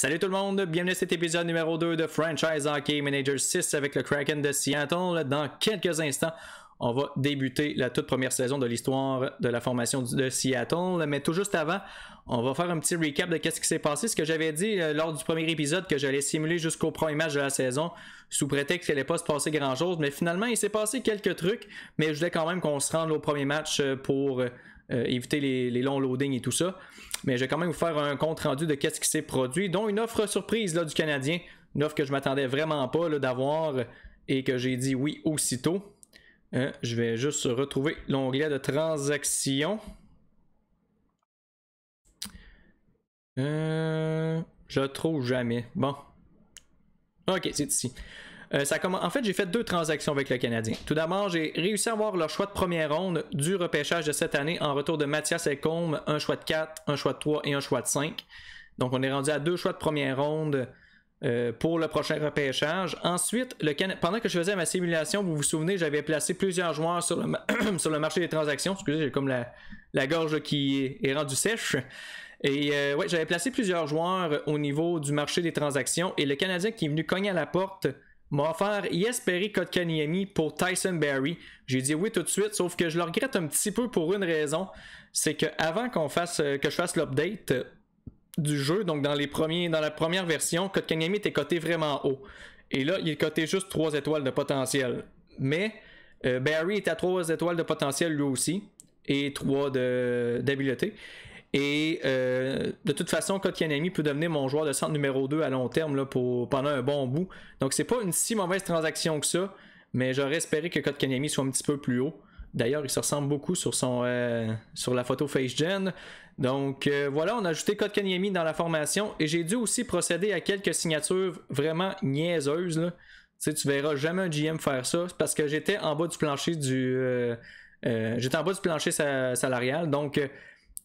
Salut tout le monde, bienvenue à cet épisode numéro 2 de Franchise Hockey Manager 6 avec le Kraken de Seattle. Dans quelques instants, on va débuter la toute première saison de l'histoire de la formation de Seattle. Mais tout juste avant, on va faire un petit recap de ce qui s'est passé. Ce que j'avais dit lors du premier épisode, que j'allais simuler jusqu'au premier match de la saison, sous prétexte qu'il n'allait pas se passer grand-chose. Mais finalement, il s'est passé quelques trucs, mais je voulais quand même qu'on se rende au premier match pour éviter les longs loadings et tout ça. Mais je vais quand même vous faire un compte rendu de ce qui s'est produit, dont une offre surprise là, du Canadien, une offre que je m'attendais vraiment pas là, d'avoir et que j'ai dit oui aussitôt. Je vais juste retrouver l'onglet de transactions. Je le trouve jamais. Bon. Ok, c'est ici. En fait, j'ai fait 2 transactions avec le Canadien. Tout d'abord, j'ai réussi à avoir leur choix de première ronde du repêchage de cette année en retour de Mathias Ekholm, un choix de 4, un choix de 3 et un choix de 5. Donc, on est rendu à 2 choix de première ronde pour le prochain repêchage. Ensuite, pendant que je faisais ma simulation, vous vous souvenez, j'avais placé plusieurs joueurs sur le marché des transactions. Excusez, j'ai comme la gorge qui est rendue sèche. Et ouais, j'avais placé plusieurs joueurs au niveau du marché des transactions. Et le Canadien qui est venu cogner à la porte m'a offert Jesperi Kotkaniemi pour Tyson Barrie. J'ai dit oui tout de suite, sauf que je le regrette un petit peu pour une raison. C'est qu'avant que je fasse l'update du jeu, donc dans la première version, Kotkaniemi était coté vraiment haut. Et là, il est coté juste 3 étoiles de potentiel. Mais Barrie est à 3 étoiles de potentiel lui aussi, et 3 d'habileté. Et de toute façon, Kotkaniemi peut devenir mon joueur de centre numéro 2 à long terme là, pendant un bon bout. Donc c'est pas une si mauvaise transaction que ça, mais j'aurais espéré que Kotkaniemi soit un petit peu plus haut. D'ailleurs, il se ressemble beaucoup sur la photo FaceGen. Donc voilà, on a ajouté Kotkaniemi dans la formation et j'ai dû aussi procéder à quelques signatures vraiment niaiseuses. Là. Tu verras jamais un GM faire ça parce que j'étais en bas du plancher salarial. Donc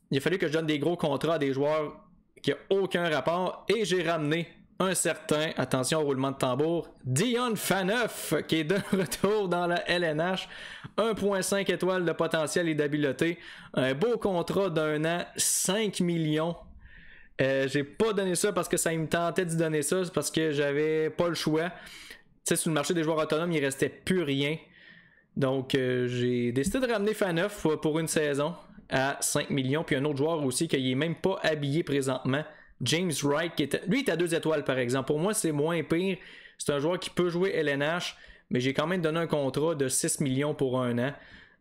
il a fallu que je donne des gros contrats à des joueurs qui n'ont aucun rapport et j'ai ramené un certain, attention au roulement de tambour, Dion Phaneuf qui est de retour dans la LNH, 1.5 étoiles de potentiel et d'habileté, un beau contrat d'1 an, 5 millions. J'ai pas donné ça parce que ça me tentait d'y donner ça, c'est parce que j'avais pas le choix. Tu sais, sur le marché des joueurs autonomes, il restait plus rien. Donc j'ai décidé de ramener Phaneuf pour une saison à 5 millions, puis un autre joueur aussi qui est même pas habillé présentement, James Wright, lui est à 2 étoiles par exemple. Pour moi, c'est moins pire. C'est un joueur qui peut jouer LNH, mais j'ai quand même donné un contrat de 6 millions pour 1 an.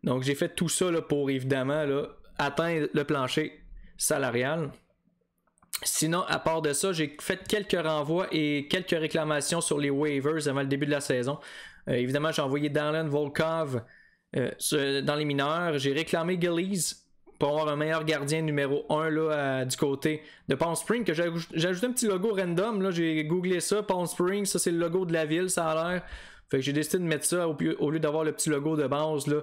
Donc j'ai fait tout ça là, pour évidemment là, atteindre le plancher salarial. Sinon, à part de ça, j'ai fait quelques renvois et quelques réclamations sur les waivers avant le début de la saison. Évidemment, j'ai envoyé Darren Volkov dans les mineurs. J'ai réclamé Gillies pour avoir un meilleur gardien numéro 1 là, du côté de Palm Springs. Que j'ai ajouté un petit logo random. Là, j'ai googlé ça. Palm Springs, ça c'est le logo de la ville, ça a l'air. Fait que j'ai décidé de mettre ça au lieu d'avoir le petit logo de base là,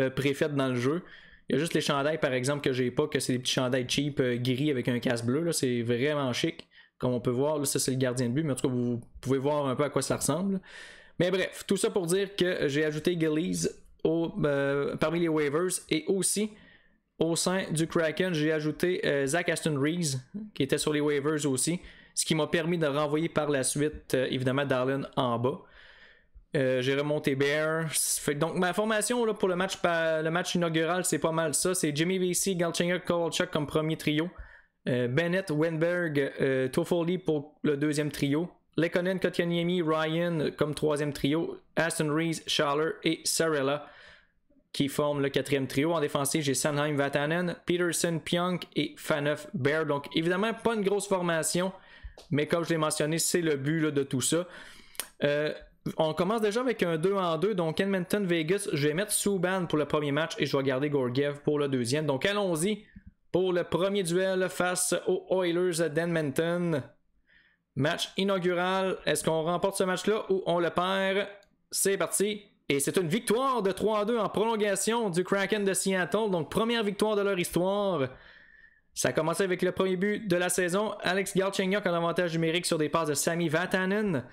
préfet dans le jeu. Il y a juste les chandails par exemple que j'ai pas, que c'est des petits chandails cheap gris avec un casse bleu. Là, c'est vraiment chic. Comme on peut voir, là, ça c'est le gardien de but. Mais en tout cas, vous pouvez voir un peu à quoi ça ressemble. Mais bref, tout ça pour dire que j'ai ajouté Gillies parmi les waivers et aussi au sein du Kraken, j'ai ajouté Zach Aston Reese qui était sur les waivers aussi, ce qui m'a permis de renvoyer par la suite évidemment Darlin en bas. J'ai remonté Bear. Donc ma formation là, pour le match inaugural, c'est pas mal ça. C'est Jimmy Vesey, Galchenyuk, Kovalchuk comme premier trio. Bennett, Wenberg, Toffoli pour le deuxième trio. Lekonen, Kotkaniemi, Ryan comme troisième trio. Aston Reese, Schaller et Sarella qui forment le quatrième trio. En défensif, j'ai Sanheim, Vatanen, Peterson, Pionk et Phaneuf, Bear. Donc évidemment, pas une grosse formation, mais comme je l'ai mentionné, c'est le but là, de tout ça. On commence déjà avec un 2-en-2. Donc Edmonton, Vegas, je vais mettre Subban pour le premier match et je vais garder Georgiev pour le deuxième. Donc allons-y pour le premier duel face aux Oilers d'Edmonton. Match inaugural. Est-ce qu'on remporte ce match-là ou on le perd? C'est parti. Et c'est une victoire de 3-2 en prolongation du Kraken de Seattle. Donc première victoire de leur histoire. Ça a commencé avec le premier but de la saison. Alex Galchenyuk en avantage numérique sur des passes de Sami Vatanen.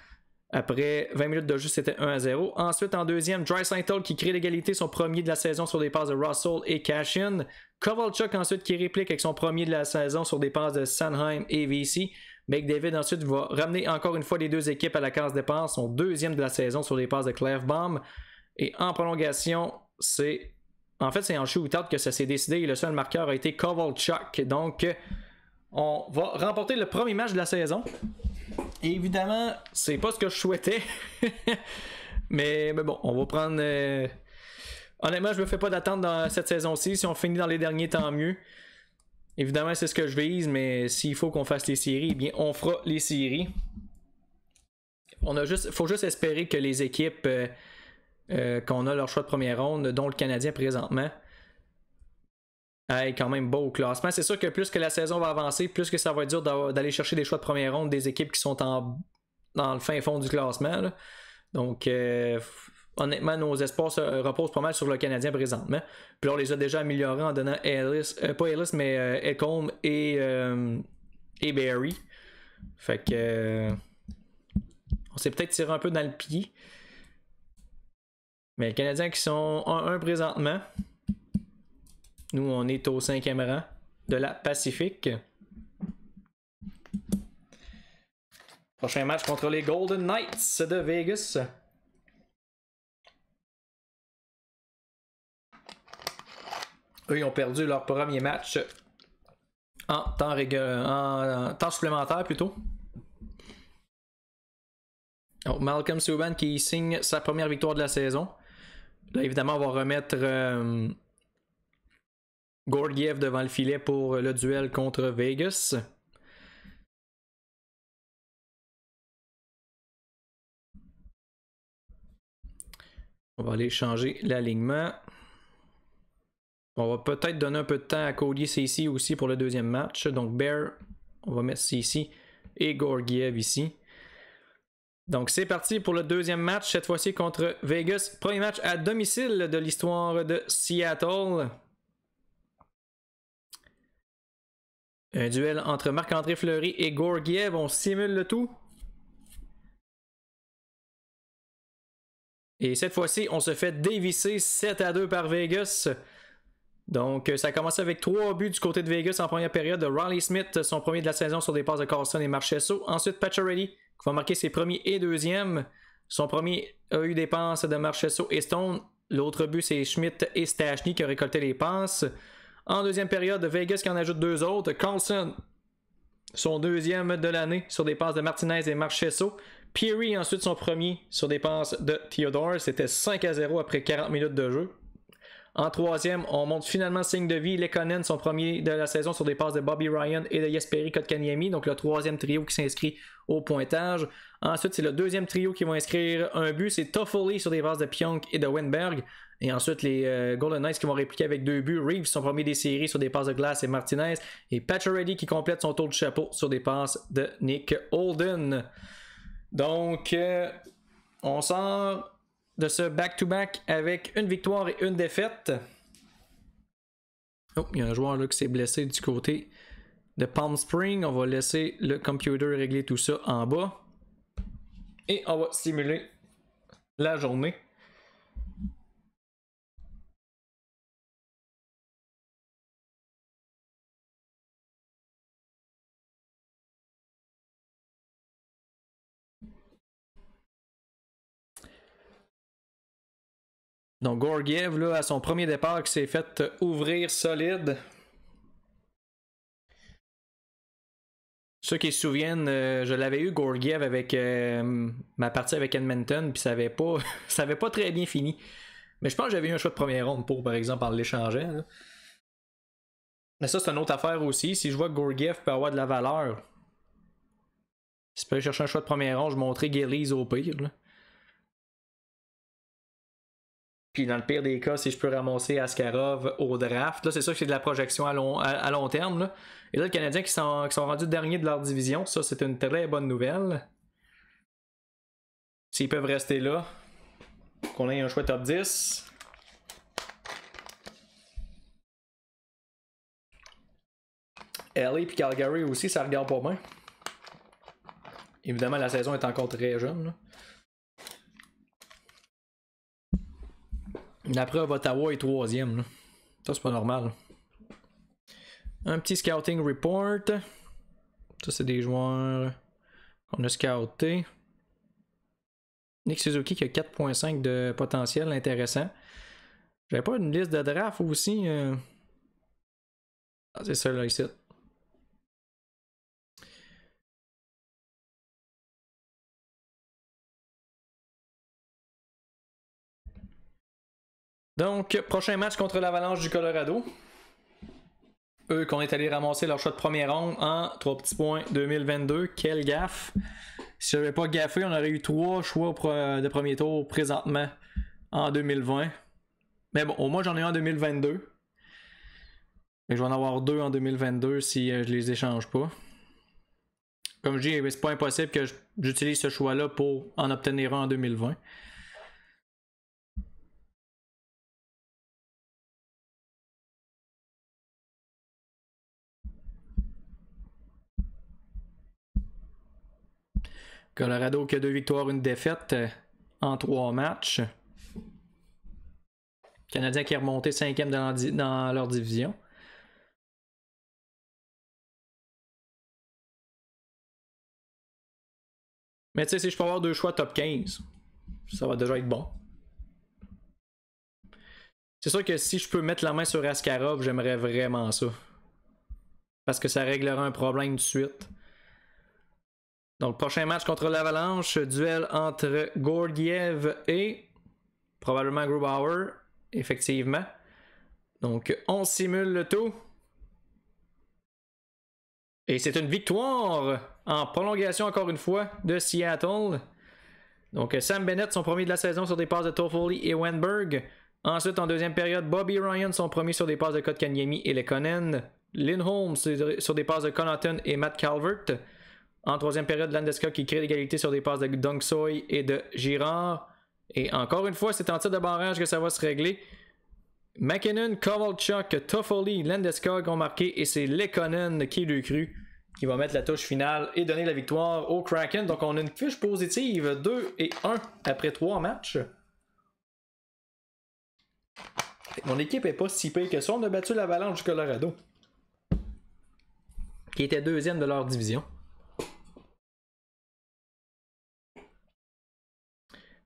Après 20 minutes de jeu, c'était 1-0. Ensuite, en deuxième, Draisaitl qui crée l'égalité, son premier de la saison sur des passes de Russell et Cashin. Kovalchuk ensuite qui réplique avec son premier de la saison sur des passes de Sanheim et Vesey. McDavid ensuite va ramener encore une fois les deux équipes à la case départ, son deuxième de la saison sur les passes de Clefbaum. Et en prolongation, c'est en shootout que ça s'est décidé et le seul marqueur a été Kovalchuk. Donc, on va remporter le premier match de la saison. Et évidemment, c'est pas ce que je souhaitais. mais bon, on va prendre... Honnêtement, je me fais pas d'attente dans cette saison-ci. Si on finit dans les derniers, tant mieux. Évidemment, c'est ce que je vise, mais s'il faut qu'on fasse les séries, eh bien, on fera les séries. Faut juste espérer que les équipes qu'on a leur choix de première ronde, dont le Canadien présentement, aillent quand même bas au classement. C'est sûr que plus que la saison va avancer, plus que ça va être dur d'aller chercher des choix de première ronde des équipes qui sont dans le fin fond du classement. Là. Donc, honnêtement, nos espoirs se reposent pas mal sur le Canadien présentement. Puis là, on les a déjà améliorés en donnant pas Ellis, mais Ekholm et Barry. Fait que on s'est peut-être tiré un peu dans le pied. Mais les Canadiens qui sont 1-1 présentement. Nous, on est au 5e rang de la Pacifique. Prochain match contre les Golden Knights de Vegas. Eux, ils ont perdu leur premier match en temps supplémentaire plutôt. Donc, Malcolm Subban qui signe sa première victoire de la saison. Là, évidemment, on va remettre Georgiev devant le filet pour le duel contre Vegas. On va aller changer l'alignement. On va peut-être donner un peu de temps à Cody Ceci aussi pour le deuxième match. Donc Bear, on va mettre Ceci et Georgiev ici. Donc c'est parti pour le deuxième match, cette fois-ci contre Vegas. Premier match à domicile de l'histoire de Seattle. Un duel entre Marc-André Fleury et Georgiev. On simule le tout. Et cette fois-ci, on se fait dévisser 7-2 par Vegas. Donc, ça a commencé avec 3 buts du côté de Vegas en première période. Riley Smith, son premier de la saison sur des passes de Carlson et Marchessault. Ensuite, Pacioretty, qui va marquer ses premiers et deuxièmes. Son premier a eu des passes de Marchessault et Stone. L'autre but, c'est Schmidt et Stachny qui ont récolté les passes. En deuxième période, Vegas qui en ajoute 2 autres. Carlson, son deuxième de l'année sur des passes de Martinez et Marchessault. Peary, ensuite son premier sur des passes de Theodore. C'était 5-0 après 40 minutes de jeu. En troisième, on monte finalement signe de vie. Lekonen, son premier de la saison sur des passes de Bobby Ryan et de Jesperi Kotkaniemi. Donc le troisième trio qui s'inscrit au pointage. Ensuite, c'est le deuxième trio qui va inscrire un but. C'est Toffoli sur des passes de Pionk et de Wenberg. Et ensuite, les Golden Knights qui vont répliquer avec 2 buts. Reeves, son premier des séries sur des passes de Glass et Martinez. Et Pacioretty qui complète son tour de chapeau sur des passes de Nick Holden. Donc, on sort de ce back-to-back avec une victoire et une défaite. Oh, il y a un joueur là qui s'est blessé du côté de Palm Springs. On va laisser le computer régler tout ça en bas. Et on va simuler la journée. Donc Georgiev, là, à son premier départ, qui s'est fait ouvrir solide. Ceux qui se souviennent, je l'avais eu Georgiev avec ma partie avec Edmonton, puis ça avait pas, ça avait pas très bien fini. Mais je pense que j'avais eu un choix de première ronde pour, par exemple, en l'échangeant. Là. Mais ça, c'est une autre affaire aussi. Si je vois que Georgiev peut avoir de la valeur, si je peux aller chercher un choix de première ronde, je montrais Gillies au pire. Là. Puis dans le pire des cas, si je peux ramasser Askarov au draft, là c'est sûr que c'est de la projection à long terme. Là. Et là, les Canadiens qui sont rendus derniers de leur division, ça c'est une très bonne nouvelle. S'ils peuvent rester là, qu'on ait un choix top 10. LA et Calgary aussi, ça regarde pas bien. Évidemment, la saison est encore très jeune. Là. Après, Ottawa est 3e. Là. Ça, c'est pas normal. Un petit scouting report. Ça, c'est des joueurs qu'on a scoutés. Nick Suzuki qui a 4.5 de potentiel intéressant. J'avais pas une liste de draft aussi. Ah, c'est ça là ici. Donc, prochain match contre l'Avalanche du Colorado. Eux qu'on est allé ramasser leur shot de première ronde en 3 petits points 2022. Quelle gaffe! Si j'avais pas gaffé, on aurait eu 3 choix de premier tour présentement en 2020. Mais bon, au moins j'en ai un en 2022. Mais je vais en avoir 2 en 2022 si je les échange pas. Comme je dis, c'est pas impossible que j'utilise ce choix-là pour en obtenir un en 2020. Colorado qui a 2 victoires, 1 défaite en 3 matchs. Canadien qui est remonté 5e dans leur division. Mais tu sais, si je peux avoir 2 choix top 15, ça va déjà être bon. C'est sûr que si je peux mettre la main sur Askarov, j'aimerais vraiment ça. Parce que ça réglera un problème de suite. Donc, prochain match contre l'Avalanche, duel entre Gordiev et probablement Grubauer, effectivement. Donc, on simule le tout. Et c'est une victoire en prolongation, encore une fois, de Seattle. Donc, Sam Bennett, son premier de la saison sur des passes de Toffoli et Wenberg. Ensuite, en deuxième période, Bobby Ryan, son premier sur des passes de Kotkaniemi et Lekonen. Lindholm sur des passes de Connaughton et Matt Calvert. En troisième période, Landeskog qui crée l'égalité sur des passes de Dong Soy et de Girard. Et encore une fois, c'est en tir de barrage que ça va se régler. McKinnon, Kovalchuk, Toffoli, Landeskog ont marqué et c'est Lekonen qui est le cru qui va mettre la touche finale et donner la victoire au Kraken. Donc on a une fiche positive 2-1 après 3 matchs. Mon équipe est pas si pire que ça. On a battu l'Avalanche du Colorado, qui était deuxième de leur division.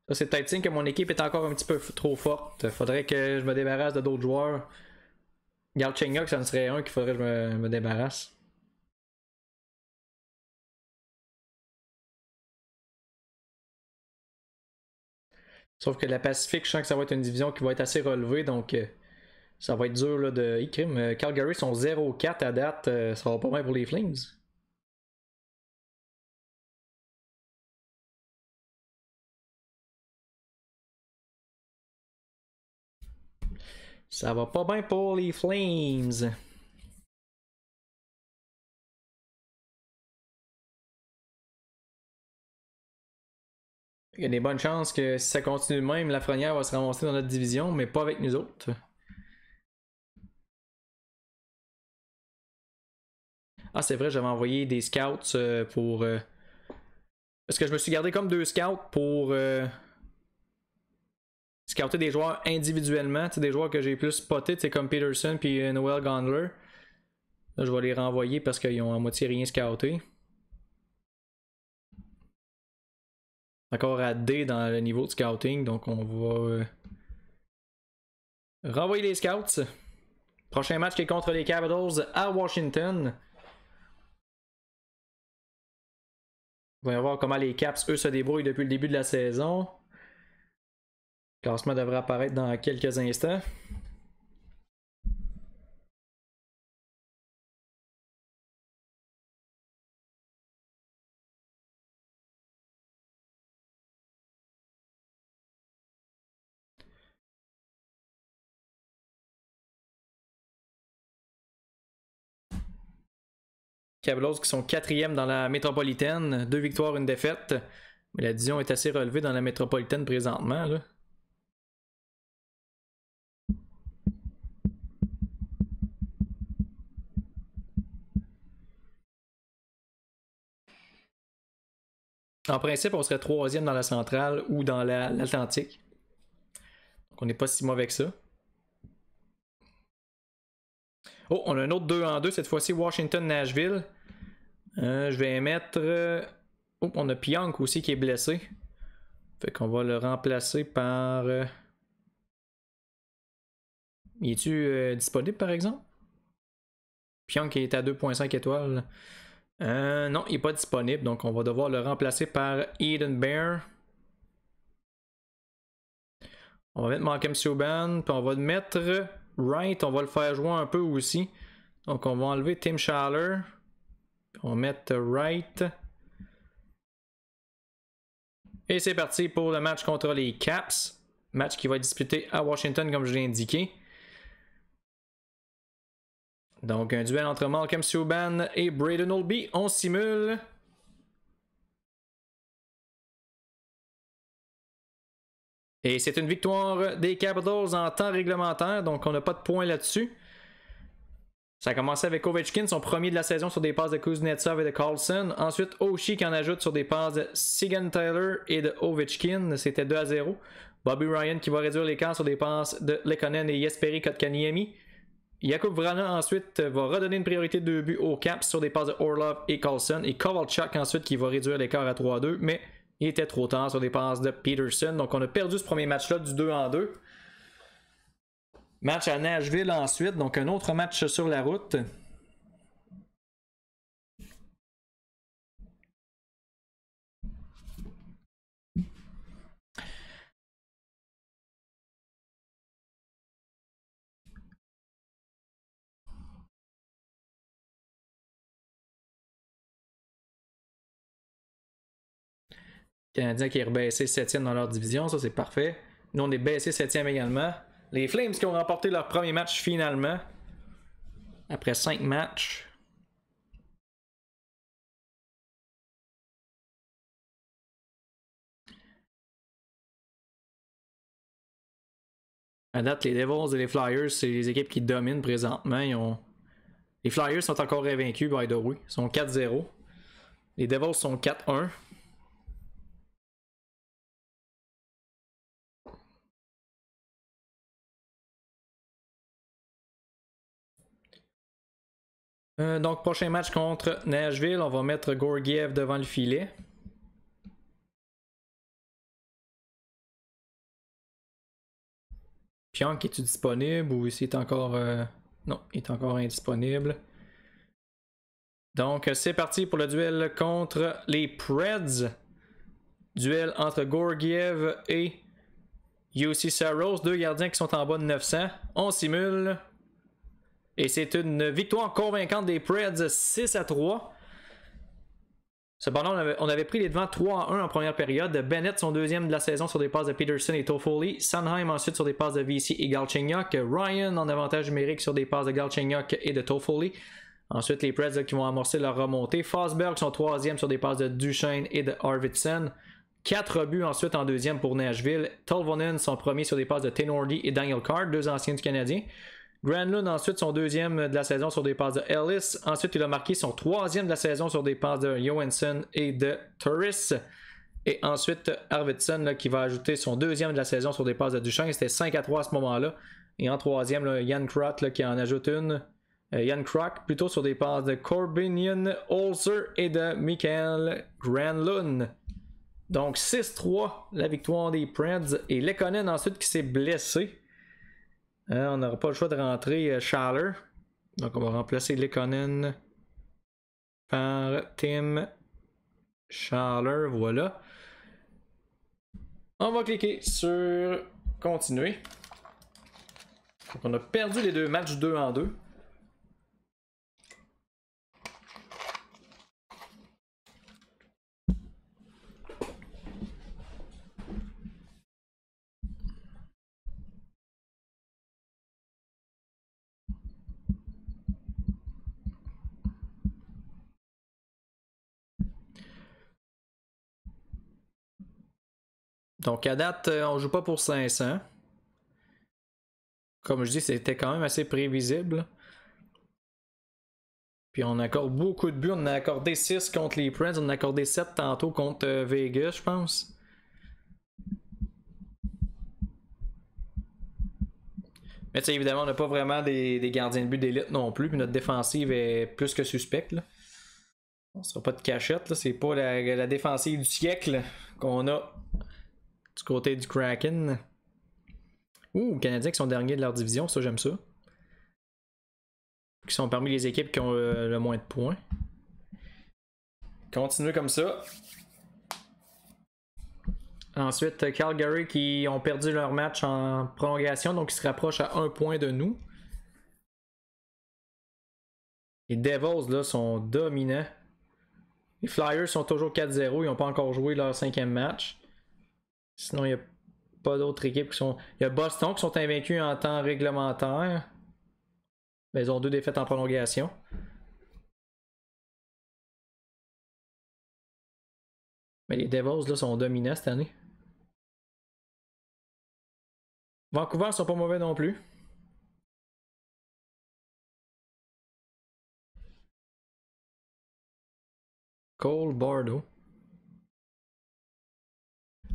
Ça, c'est peut-être signe que mon équipe est encore un petit peu trop forte. Faudrait que je me débarrasse de d'autres joueurs. Galchenyuk, ça en serait un qu'il faudrait que je me débarrasse. Sauf que la Pacifique, je sens que ça va être une division qui va être assez relevée, donc ça va être dur là, de crime. Calgary sont 0-4 à date, ça va pas mal pour les Flames. Ça va pas bien pour les Flames. Il y a des bonnes chances que si ça continue de même, Lafrenière va se ramasser dans notre division, mais pas avec nous autres. Ah, c'est vrai, j'avais envoyé des scouts pour... Parce que je me suis gardé comme 2 scouts pour scouter des joueurs individuellement. Des joueurs que j'ai plus spotés, comme Peterson puis Noel Gondler. Là, je vais les renvoyer parce qu'ils ont à moitié rien scouté. Encore à D dans le niveau de scouting, donc on va renvoyer les scouts. Prochain match qui est contre les Capitals à Washington. On va voir comment les Caps, eux, se débrouillent depuis le début de la saison. Le classement devrait apparaître dans quelques instants. Capitals qui sont 4e dans la métropolitaine, 2 victoires, 1 défaite. Mais la division est assez relevée dans la métropolitaine présentement. Là. En principe, on serait 3e dans la centrale ou dans l'Atlantique. Donc on n'est pas si mauvais que ça. Oh, on a un autre 2-2, cette fois-ci Washington-Nashville. Je vais mettre... Oh, on a Pionk aussi qui est blessé. Fait qu'on va le remplacer par... Il est-tu disponible par exemple? Pionk qui est à 2.5 étoiles. Non, il n'est pas disponible, donc on va devoir le remplacer par Eden Bear. On va mettre Malcolm Subban, puis on va mettre Wright, on va le faire jouer un peu aussi. Donc on va enlever Tim Schaller. On va mettre Wright. Et c'est parti pour le match contre les Caps. Match qui va être disputé à Washington comme je l'ai indiqué. Donc un duel entre Malcolm Subban et Braden Holtby. On simule. Et c'est une victoire des Capitals en temps réglementaire, donc on n'a pas de points là-dessus. Ça a commencé avec Ovechkin, son premier de la saison sur des passes de Kuznetsov et de Carlson. Ensuite, Oshie qui en ajoute sur des passes de Siegenthaler et de Ovechkin. C'était 2-0. Bobby Ryan qui va réduire l'écart sur des passes de Lekkonen et Jesperi Kotkaniemi. Jakub Vrana ensuite va redonner une priorité de 2 buts aux Caps sur des passes de Orlov et Carlson. Et Kovalchuk ensuite qui va réduire l'écart à 3-2. Mais il était trop tard sur des passes de Peterson. Donc on a perdu ce premier match-là du 2-2. Match à Nashville ensuite. Donc un autre match sur la route. Canadien qui est rebaissé 7e dans leur division, ça c'est parfait. Nous on est baissé 7e également. Les Flames qui ont remporté leur premier match finalement. Après 5 matchs. À date, les Devils et les Flyers, c'est les équipes qui dominent présentement. Les Flyers sont encore invaincus, by the way. Ils sont 4-0. Les Devils sont 4-1. Donc, prochain match contre Nashville, on va mettre Georgiev devant le filet. Pionk, est-tu disponible ou s'il est encore... Non, il est encore indisponible. Donc, c'est parti pour le duel contre les Preds. Duel entre Georgiev et UC Saros, deux gardiens qui sont en bas de 900. On simule. Et c'est une victoire convaincante des Preds 6-3. Cependant, on avait pris les devants 3-1 en première période. Bennett, son deuxième de la saison sur des passes de Peterson et Toffoli. Sanheim ensuite sur des passes de VC et Galchenyuk. Ryan en avantage numérique sur des passes de Galchenyuk et de Toffoli. Ensuite, les Preds qui vont amorcer leur remontée. Forsberg, son troisième sur des passes de Duchesne et de Arvidsson. 4 buts ensuite en deuxième pour Nashville. Tolvanen, son premier sur des passes de Tenordi et Daniel Carr, deux anciens du Canadien. Granlund ensuite son deuxième de la saison sur des passes de Ellis. Ensuite, il a marqué son troisième de la saison sur des passes de Johansson et de Turris. Et ensuite, Arvidsson là, qui va ajouter son deuxième de la saison sur des passes de Duchesne. C'était 5-3 à ce moment-là. Et en troisième, là, Jan Krok là, qui en ajoute une. Jan Krok plutôt sur des passes de Corbinian, Holzer et de Mikael Granlund. Donc 6-3, la victoire des Preds. Et Lekkonen ensuite qui s'est blessé. On n'aura pas le choix de rentrer Schaller. Donc on va remplacer Lekkonen par Tim Schaller. Voilà. On va cliquer sur continuer. Donc on a perdu les deux matchs 2-2. Donc à date, on joue pas pour 500. Comme je dis, c'était quand même assez prévisible. Puis on accorde beaucoup de buts. On a accordé 6 contre les Preds. On a accordé 7 tantôt contre Vegas, je pense. Mais tu sais, évidemment, on n'a pas vraiment des gardiens de but d'élite non plus. Puis notre défensive est plus que suspecte. Là. On sera pas de cachette, là. C'est pas la défensive du siècle qu'on a du côté du Kraken. Ouh, les Canadiens qui sont derniers de leur division, ça j'aime ça. Qui sont parmi les équipes qui ont le moins de points. Continuez comme ça. Ensuite, Calgary qui ont perdu leur match en prolongation, donc ils se rapprochent à 1 point de nous. Les Devils là sont dominants. Les Flyers sont toujours 4-0, ils n'ont pas encore joué leur 5e match. Sinon, il n'y a pas d'autres équipes qui sont... Il y a Boston qui sont invaincus en temps réglementaire. Mais ils ont 2 défaites en prolongation. Mais les Devils là, sont dominants cette année. Vancouver sont pas mauvais non plus. Cole Bardo.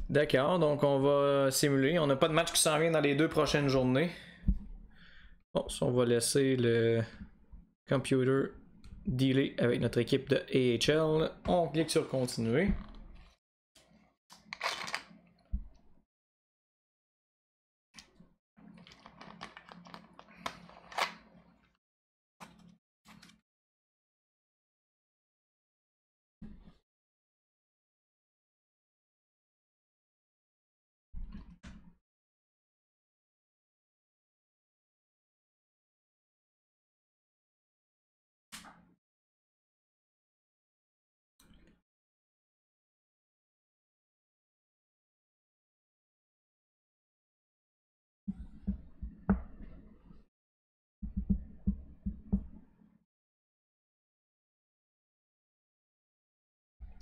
D'accord, donc on va simuler. On n'a pas de match qui s'en vient dans les 2 prochaines journées. Bon, ça, on va laisser le computer dealer avec notre équipe de AHL. On clique sur continuer.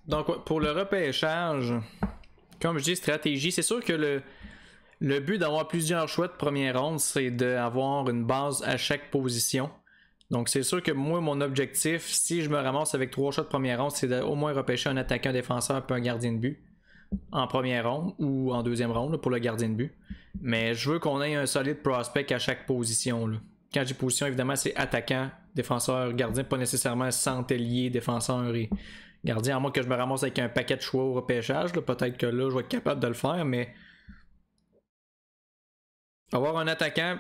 Donc, pour le repêchage, comme je dis, stratégie, c'est sûr que le but d'avoir plusieurs choix de première ronde, c'est d'avoir une base à chaque position. Donc, c'est sûr que moi, mon objectif, si je me ramasse avec 3 choix de première ronde, c'est d'au moins repêcher un attaquant, un défenseur puis un gardien de but en première ronde ou en deuxième ronde là, pour le gardien de but. Mais je veux qu'on ait un solide prospect à chaque position. Là. Quand j'ai position, évidemment, c'est attaquant, défenseur, gardien, pas nécessairement centre ailier, défenseur et gardien, à moins que je me ramasse avec un paquet de choix au repêchage. Peut-être que là, je vais être capable de le faire, mais avoir un attaquant,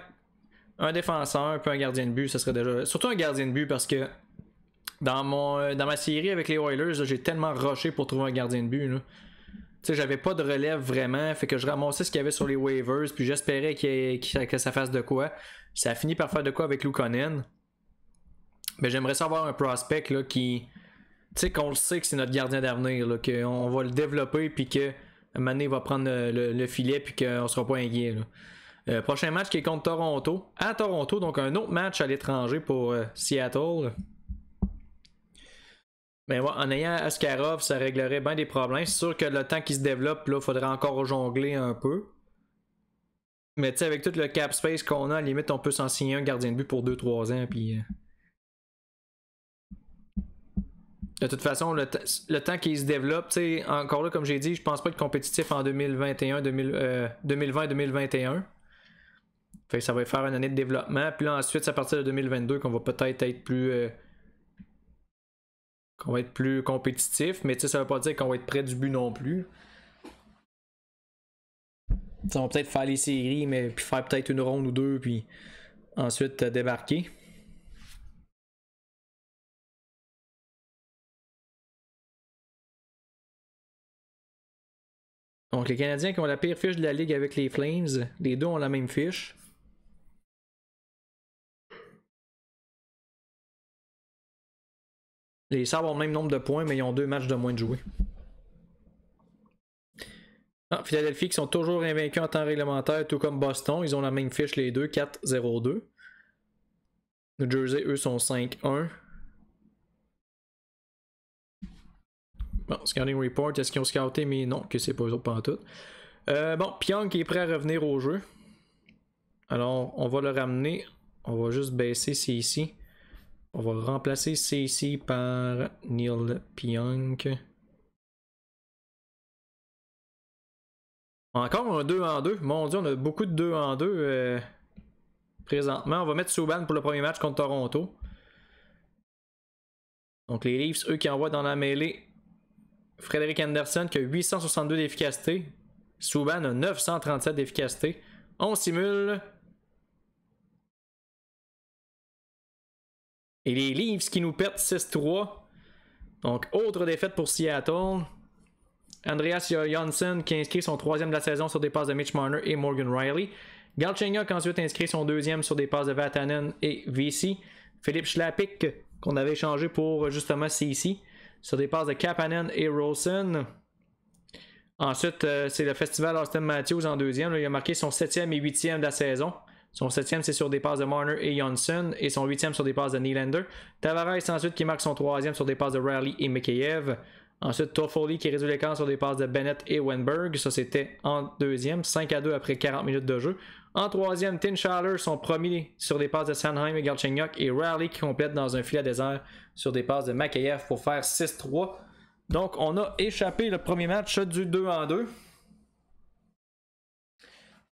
un défenseur, puis un gardien de but, ça serait déjà... Surtout un gardien de but, parce que dans ma série avec les Oilers, là, j'ai tellement rushé pour trouver un gardien de but. Tu sais, j'avais pas de relève vraiment, fait que je ramassais ce qu'il y avait sur les waivers, puis j'espérais que ça fasse de quoi. Ça a fini par faire de quoi avec Luukkonen. Mais j'aimerais savoir un prospect là, qui... Tu sais, qu'on le sait que c'est notre gardien d'avenir, là, qu'on va le développer, puis que un moment donné, il va prendre le filet, puis qu'on sera pas inquiet. Prochain match qui est contre Toronto. À Toronto, donc un autre match à l'étranger pour Seattle. Mais ouais, en ayant Askarov, ça réglerait bien des problèmes. C'est sûr que le temps qu'il se développe, là, il faudrait encore jongler un peu. Mais tu sais, avec tout le cap space qu'on a, à la limite, on peut s'en signer un gardien de but pour 2-3 ans, puis... De toute façon, le temps qu'il se développe, encore là, comme j'ai dit, je pense pas être compétitif en 2020-2021. Fait que ça va faire une année de développement. Puis là, ensuite, c'est à partir de 2022 qu'on va peut-être être plus... qu'on va être plus compétitif. Mais ça veut pas dire qu'on va être près du but non plus. On va peut-être faire les séries, mais puis faire peut-être une ronde ou 2, puis ensuite débarquer. Donc les Canadiens qui ont la pire fiche de la ligue avec les Flames, les deux ont la même fiche. Les Sabres ont le même nombre de points, mais ils ont 2 matchs de moins de jouer. Ah, Philadelphie qui sont toujours invaincus en temps réglementaire, tout comme Boston. Ils ont la même fiche les deux, 4-0-2. New Jersey, eux, sont 5-1. Bon, Scouting Report, est-ce qu'ils ont scouté? Mais non, que c'est pas eux autres pantoute. Bon, Pyong qui est prêt à revenir au jeu. Alors, on va le ramener. On va juste baisser ici. On va remplacer ici par Neil Pionk. Encore un 2 en 2. Mon Dieu, on a beaucoup de 2 en 2 présentement. On va mettre Subban pour le premier match contre Toronto. Donc les Leafs, eux qui envoient dans la mêlée Frédéric Anderson qui a 862 d'efficacité. Subban a 937 d'efficacité. On simule. Et les Leafs qui nous perdent 6-3. Donc autre défaite pour Seattle. Andreas Johnsson qui inscrit son 3e de la saison sur des passes de Mitch Marner et Morgan Riley. Galchenyuk ensuite inscrit son 2e sur des passes de Vatanen et VC. Philippe Schlappick qu'on avait échangé pour justement CC sur des passes de Kapanen et Rolson. Ensuite, c'est le festival Austin Matthews en 2e. Là, il a marqué son 7e et 8e de la saison. Son 7e, c'est sur des passes de Marner et Johnsson. Et son 8e sur des passes de Nylander. Tavares ensuite qui marque son 3e sur des passes de Riley et Mikheyev. Ensuite, Toffoli qui résout l'écart sur des passes de Bennett et Wenberg. Ça, c'était en 2e. 5-2 après 40 minutes de jeu. En 3e, Tim Schaller, son premier sur des passes de Sanheim et Galchenyuk. Et Riley qui complète dans un filet désert sur des passes de Mikheyev pour faire 6-3. Donc, on a échappé le premier match du 2-2.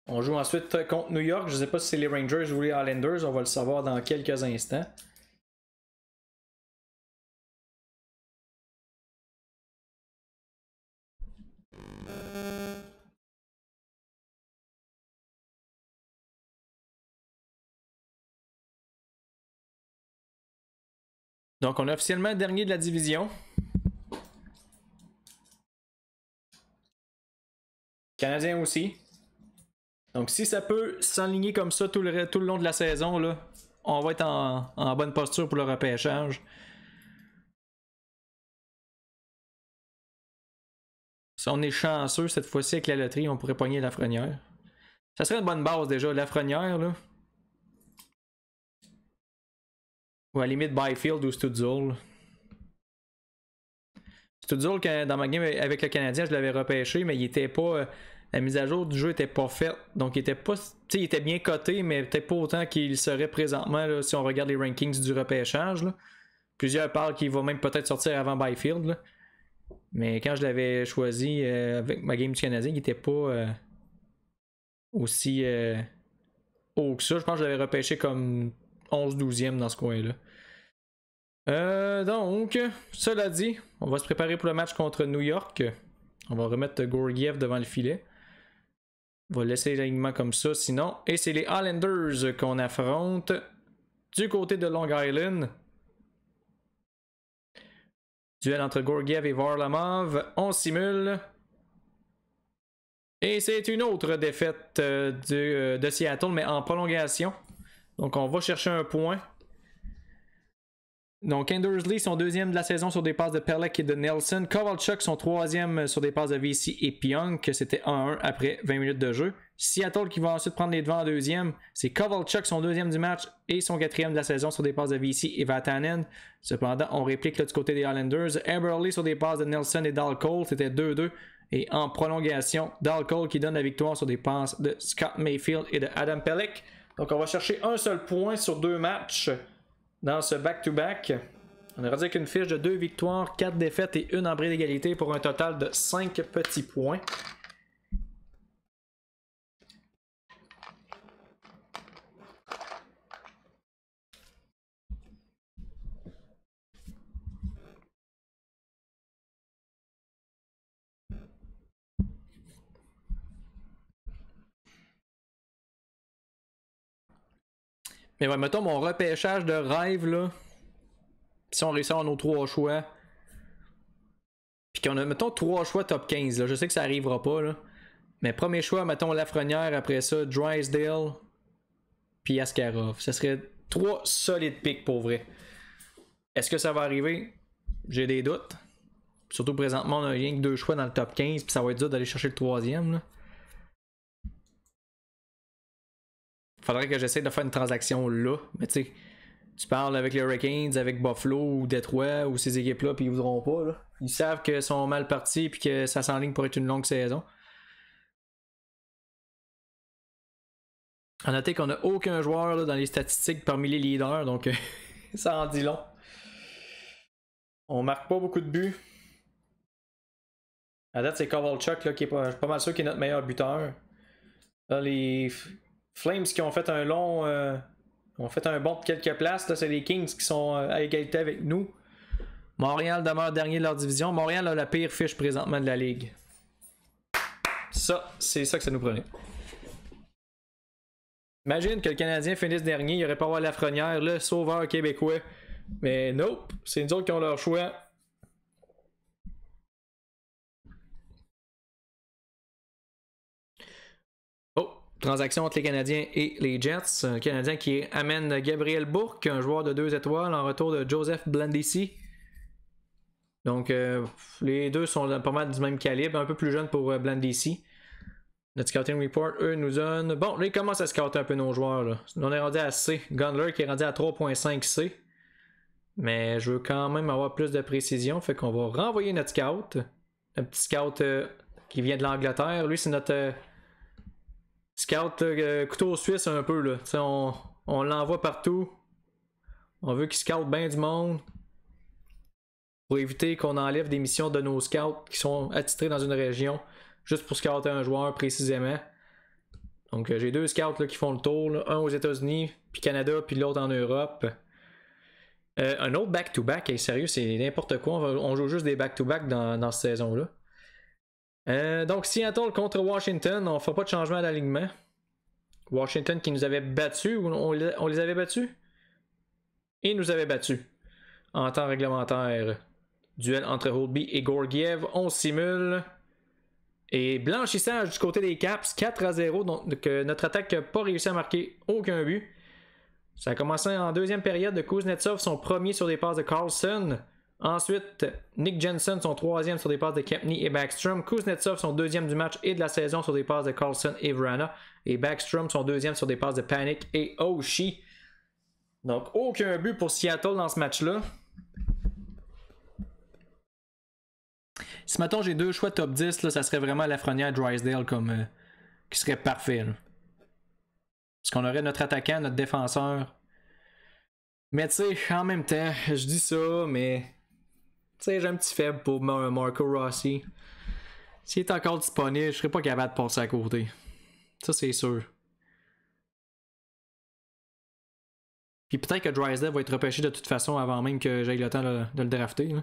On joue ensuite contre New York. Je ne sais pas si c'est les Rangers ou les Islanders. On va le savoir dans quelques instants. Donc, on est officiellement dernier de la division. Canadien aussi. Donc, si ça peut s'enligner comme ça tout le long de la saison, là, on va être en bonne posture pour le repêchage. Si on est chanceux cette fois-ci avec la loterie, on pourrait pogner Lafrenière. Ça serait une bonne base déjà, Lafrenière, là. Ou à la limite Byfield ou Stützle. Stützle, dans ma game avec le Canadien, je l'avais repêché, mais il était pas. La mise à jour du jeu était pas faite. Donc il était pas. Il était bien coté, mais peut-être pas autant qu'il serait présentement là, si on regarde les rankings du repêchage. Là. Plusieurs parlent qu'il va même peut-être sortir avant Byfield. Là. Mais quand je l'avais choisi avec ma game du Canadien, il était pas aussi haut que ça. Je pense que je l'avais repêché comme 11-12e dans ce coin-là. Donc, cela dit, on va se préparer pour le match contre New York. On va remettre Georgiev devant le filet. On va laisser l'alignement comme ça sinon. Et c'est les Islanders qu'on affronte du côté de Long Island. Duel entre Georgiev et Varlamov. On simule. Et c'est une autre défaite de Seattle, mais en prolongation. Donc on va chercher un point. Donc Andersley, son 2e de la saison sur des passes de Perlek et de Nelson. Kovalchuk, son 3e sur des passes de VC et Pionk. C'était 1-1 après 20 minutes de jeu. Seattle qui va ensuite prendre les devants en 2e. C'est Kovalchuk, son 2e du match et son 4e de la saison sur des passes de VC et Vatanen. Cependant, on réplique là, du côté des Islanders. Eberle sur des passes de Nelson et Dal Cole. C'était 2-2. Et en prolongation, Dal Cole qui donne la victoire sur des passes de Scott Mayfield et de Adam Pelech. Donc on va chercher un seul point sur 2 matchs. Dans ce back-to-back, on aurait dit qu'une fiche de 2 victoires, 4 défaites et 1 en bris d'égalité pour un total de 5 petits points. Mais ouais, mettons mon repêchage de rêve, là. Si on réussit à avoir nos 3 choix. Puis qu'on a, mettons, 3 choix top 15, là. Je sais que ça arrivera pas, là. Mais premier choix, mettons Lafrenière, après ça, Drysdale, puis Askarov. Ça serait 3 solides picks pour vrai. Est-ce que ça va arriver? J'ai des doutes. Surtout présentement, on a rien que 2 choix dans le top 15, puis ça va être dur d'aller chercher le 3e, là. Faudrait que j'essaie de faire une transaction là. Mais tu sais, tu parles avec les Hurricanes, avec Buffalo ou Detroit ou ces équipes-là, puis ils voudront pas. Là. Ils savent qu'ils sont mal partis et que ça s'enligne pour être une longue saison. À noter qu'on n'a aucun joueur là, dans les statistiques parmi les leaders, donc ça en dit long. On marque pas beaucoup de buts. À date, c'est Kovalchuk là, qui est pas mal sûr qui est notre meilleur buteur. Là, les Flames qui ont fait un long. ont fait un bond de quelques places. C'est les Kings qui sont à égalité avec nous. Montréal demeure dernier de leur division. Montréal a la pire fiche présentement de la ligue. Ça, c'est ça que ça nous prenait. Imagine que le Canadien finisse dernier, il aurait pas avoir Lafrenière, le sauveur québécois. Mais nope, c'est nous autres qui ont leur choix. Oh, transaction entre les Canadiens et les Jets. Un Canadien qui amène Gabriel Bourque, un joueur de 2 étoiles, en retour de Joseph Blandisi. Donc, les deux sont pas mal du même calibre, un peu plus jeune pour Blandisi. Notre scouting report, eux, nous donne. Bon, là, ils commencent à scouter un peu nos joueurs. Là. On est rendu à C. Gunler qui est rendu à 3.5 C. Mais je veux quand même avoir plus de précision. Fait qu'on va renvoyer notre scout. Un petit scout qui vient de l'Angleterre. Lui, c'est notre scout couteau suisse un peu. Là. On l'envoie partout. On veut qu'il scoute bien du monde. Pour éviter qu'on enlève des missions de nos scouts qui sont attitrés dans une région. Juste pour scouter un joueur précisément. Donc j'ai 2 scouts là, qui font le tour. Là. Un aux États-Unis, puis Canada, puis l'autre en Europe. Un autre back-to-back, hey, sérieux, c'est n'importe quoi. On joue juste des back-to-back dans cette saison-là. Donc Seattle contre Washington, on ne fera pas de changement à l'alignement. Washington qui nous avait battus, on les avait battus? Et nous avait battus. En temps réglementaire. Duel entre Holtby et Georgiev, on simule. Et blanchissage du côté des Caps, 4-0, donc notre attaque n'a pas réussi à marquer aucun but. Ça a commencé en deuxième période de Kuznetsov, son premier sur des passes de Carlson. Ensuite, Nick Jensen, son troisième sur des passes de Kempny et Backstrom. Kuznetsov, son deuxième du match et de la saison sur des passes de Carlson et Vrana. Et Backstrom, son deuxième sur des passes de Panic et Oshie. Donc, aucun but pour Seattle dans ce match-là. Si mettons j'ai 2 choix top 10, là, ça serait vraiment Lafrenière Drysdale comme qui serait parfait. Là. Parce qu'on aurait notre attaquant, notre défenseur. Mais tu sais, en même temps, je dis ça, mais tu sais, j'ai un petit faible pour Marco Rossi. S'il est encore disponible, je serais pas capable de passer à côté. Ça, c'est sûr. Puis peut-être que Drysdale va être repêché de toute façon avant même que j'aille le temps de le drafter. Là.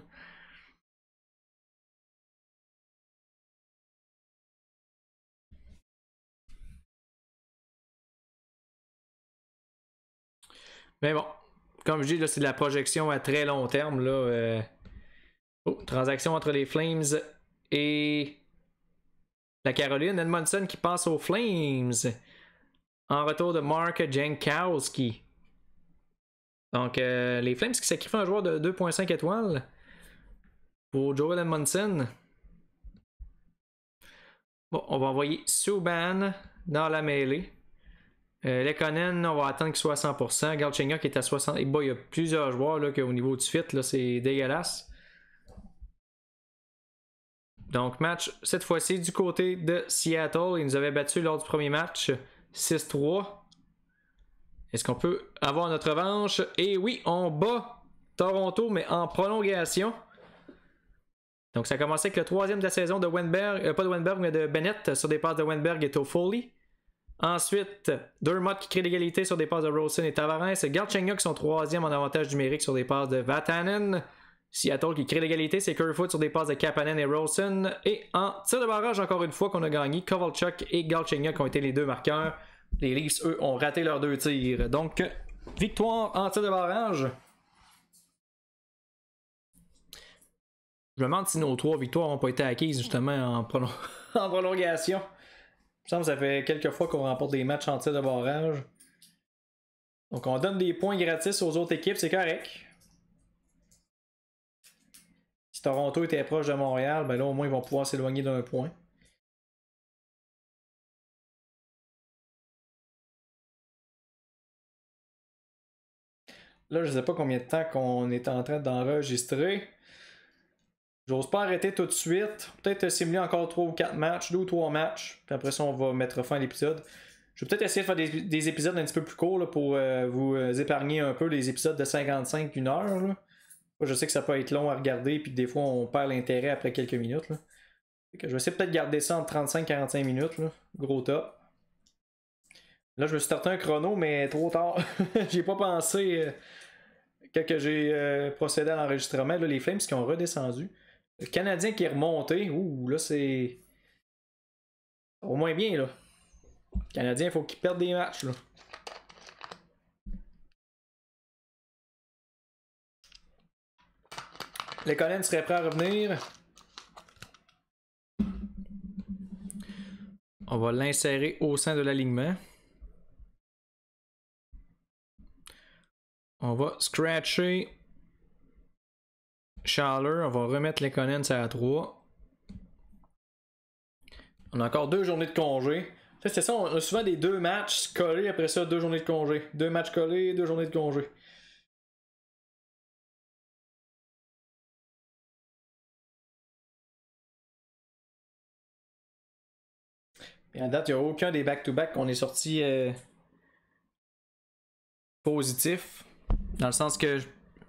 Mais bon, comme je dis, là, c'est de la projection à très long terme. Là, transaction entre les Flames et la Caroline. Edmondson qui passe aux Flames. En retour de Mark Jankowski. Donc, les Flames qui sacrifient un joueur de 2.5 étoiles pour Joel Edmondson. Bon, on va envoyer Subban dans la mêlée. Lekonen, on va attendre qu'il soit à 100%. Galchenyuk qui est à 60%. Et bon, il y a plusieurs joueurs là, au niveau du fit, là, c'est dégueulasse. Donc, match cette fois-ci du côté de Seattle. Ils nous avaient battu lors du premier match 6-3. Est-ce qu'on peut avoir notre revanche? Et oui, on bat Toronto, mais en prolongation. Donc, ça a commencé avec le 3e de la saison de Wennberg, pas de Wennberg, mais de Bennett sur des passes de Wennberg et Toffoli. Ensuite, Dermott qui crée l'égalité sur des passes de Rolson et Tavares. Galchenyuk son 3e en avantage numérique sur des passes de Vatanen. Seattle qui crée l'égalité, c'est Kerfoot sur des passes de Kapanen et Rolson. Et en tir de barrage, encore une fois qu'on a gagné, Kovalchuk et Galchenyuk ont été les 2 marqueurs. Les Leafs, eux, ont raté leurs 2 tirs. Donc, victoire en tir de barrage. Je me demande si nos 3 victoires n'ont pas été acquises justement en prolongation. Il me semble que ça fait quelques fois qu'on remporte des matchs en tir de barrage. Donc on donne des points gratis aux autres équipes, c'est correct. Si Toronto était proche de Montréal, ben là au moins ils vont pouvoir s'éloigner d'un point. Là, je sais pas combien de temps qu'on est en train d'enregistrer. J'ose pas arrêter tout de suite. Peut-être simuler encore 3 ou 4 matchs, 2 ou 3 matchs. Puis après ça, on va mettre fin à l'épisode. Je vais peut-être essayer de faire des épisodes un petit peu plus courts là, pour vous épargner un peu les épisodes de 55, 1 heure. Là. Je sais que ça peut être long à regarder, puis des fois on perd l'intérêt après quelques minutes. Là. Je vais essayer peut-être de garder ça entre 35 et 45 minutes. Là. Gros top. Là, je me suis starté un chrono, mais trop tard. J'ai pas pensé quand j'ai procédé à l'enregistrement, les Flames qui ont redescendu. Le Canadien qui est remonté. Ouh, là, c'est. Au moins bien, là. Le Canadien, il faut qu'il perde des matchs, là. Les Collins seraient prêts à revenir. On va l'insérer au sein de l'alignement. On va scratcher Schaller. On va remettre les Collins à 3. On a encore 2 journées de congé. C'est ça, on a souvent des 2 matchs collés, après ça 2 journées de congé. 2 matchs collés, 2 journées de congé. Et à date, il n'y a aucun des back-to-back qu'on est sorti positif. Dans le sens que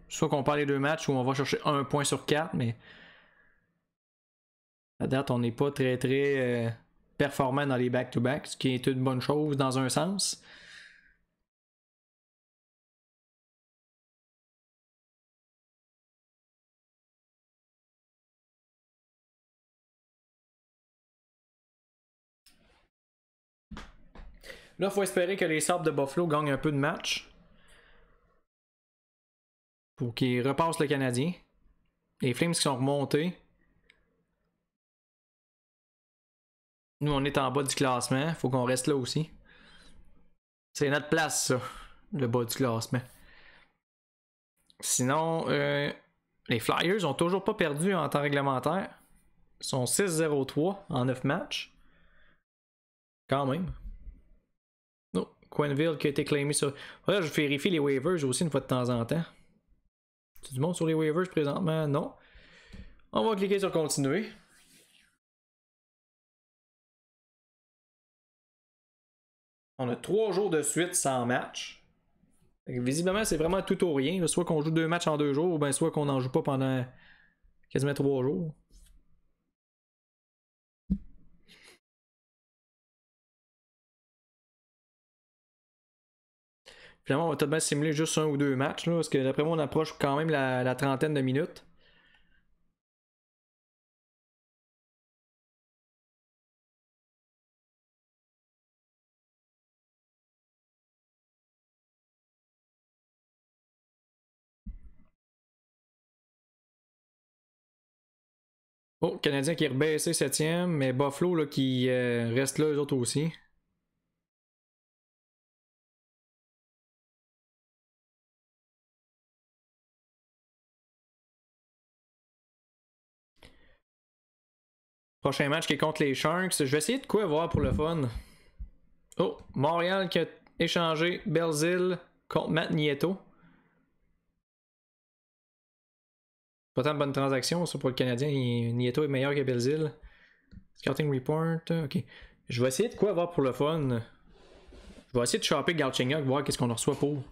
soit qu'on perd les 2 matchs ou on va chercher 1 point sur 4, mais à date, on n'est pas très performant dans les back-to-back, ce qui est une bonne chose dans un sens. Là, il faut espérer que les Sabres de Buffalo gagnent un peu de match pour qu'ils repassent le Canadien. Les Flames qui sont remontés. Nous, on est en bas du classement. Il faut qu'on reste là aussi. C'est notre place, ça, le bas du classement. Sinon, les Flyers ont toujours pas perdu en temps réglementaire. Ils sont 6-0-3 en 9 matchs. Quand même. Oh, Quenneville qui a été claimé sur. Là, je vérifie les waivers aussi une fois de temps en temps. C'est du monde sur les waivers présentement? Non. On va cliquer sur continuer. On a 3 jours de suite sans match. Visiblement, c'est vraiment tout ou rien. Soit qu'on joue 2 matchs en 2 jours, ou bien soit qu'on n'en joue pas pendant quasiment 3 jours. Finalement, on va tout de même simuler juste 1 ou 2 matchs, là, parce que d'après moi, on approche quand même la trentaine de minutes. Oh, Canadien qui est rebaissé 7e, mais Buffalo là, qui reste là, eux autres aussi. Prochain match qui est contre les Sharks. Je vais essayer de quoi voir pour le fun. Oh, Montréal qui a échangé Belzile contre Matt Nieto. Pas tant de bonne transaction, ça, pour le Canadien. Nieto est meilleur que Belzile. Scouting report, ok. Je vais essayer de quoi voir pour le fun. Je vais essayer de choper Galchenyuk, voir qu'est-ce qu'on en reçoit pour.